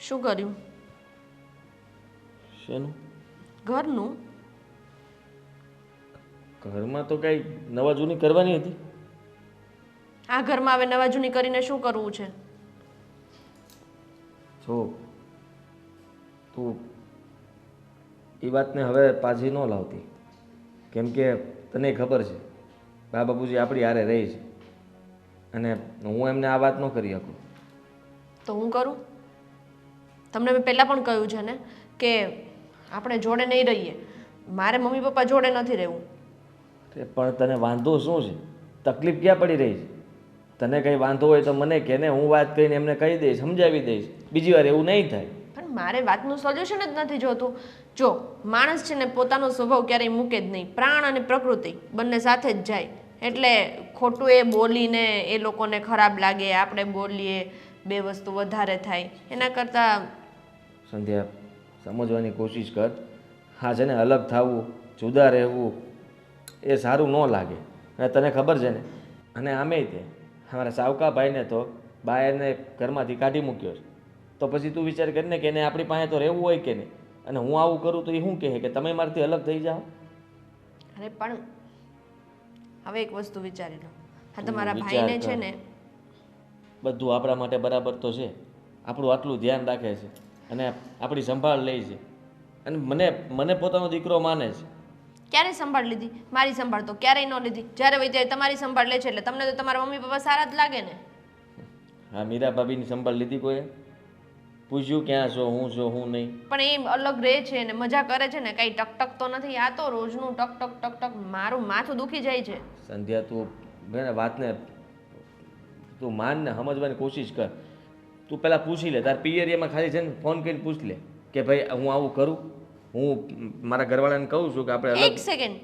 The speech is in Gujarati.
શું કર્યું? શેનું? ઘરનું. ઘરમાં તો કઈ નવા જૂની કરવાની હતી. આ ઘરમાં હવે નવા જૂની કરીને શું કરવું છે? જો તું એ વાતને હવે પાછી ન લાવતી, કેમ કે તને ખબર છે બા બાપુજી આપણી હારે રહી છે અને હું એમને આ વાત ન કરી શકું. તો હું કરું? તમને મેં પહેલાં પણ કહ્યું છે ને કે આપણે જોડે નહીં રહીએ. મારે મમ્મી પપ્પા જોડે નથી રહેવું. પણ તને વાંધો શું છે? તકલીફ ક્યાં પડી રહી છે? તને કંઈ વાંધો હોય તો મને કે ને, હું વાત કરીને એમને કહી દઈશ, સમજાવી દઈશ. બીજી વાર એવું નહીં થાય. પણ મારે વાતનું સોલ્યુશન જ નથી જોતું. જો માણસ છે ને પોતાનો સ્વભાવ ક્યારેય મૂકે જ નહીં. પ્રાણ અને પ્રકૃતિ બંને સાથે જ જાય. એટલે ખોટું એ બોલીને એ લોકોને ખરાબ લાગે, આપણે બોલીએ, બે વસ્તુ વધારે થાય એના કરતાં. સંધ્યા, સમજવાની કોશિશ કર. હા છે ને, અલગ થવું, જુદા રહેવું એ સારું ન લાગે. અને તને ખબર છે ને, અને આમેય તે અમારા સાવકા ભાઈને તો બાયને ઘરમાંથી કાઢી મૂક્યો છે. તો પછી તું વિચાર કરીને કે એને આપણી પાસે તો રહેવું હોય કે નહીં. અને હું આવું કરું તો એ શું કહે કે તમે મારાથી અલગ થઈ જાઓ? અરે પણ હવે એક વસ્તુ વિચારી લો. હા, તું તમારા વિચાર ભાઈને કર. છે ને બધું આપણા માટે બરાબર તો છે. આપણું આટલું ધ્યાન રાખે છે અને આપણી સંભાળ લે છે અને મને મને પોતાનો દીકરો માને છે. ક્યારે સંભાળ લીધી? મારી સંભાળ તો ક્યારેય ન લીધી. જ્યારે હોય ત્યારે તમારી સંભાળ લે છે. એટલે તમને તો તમારા મમ્મી પપ્પા સારા જ લાગે ને. હા, મીરા ભાભીની સંભાળ લીધી કોઈએ? પૂછ્યું ક્યાં છો, હું છો, હું નહીં? પણ એ અલગ રહે છે ને મજા કરે છે ને, કઈ ટક ટક તો નથી. આ તો રોજનું ટક ટક ટક ટક મારું માથું દુખી જાય છે. સંધ્યા, તું વાતને તું માન ને સમજવાની કોશિશ કર. તું પહેલાં પૂછી લે, તાર પિયરિયામાં ખાલી છે ને ફોન કરીને પૂછ લે કે ભાઈ હું આવું કરું. હું મારા ઘરવાળાને કહું છું કે આપણે એક અલગ. સેકન્ડ,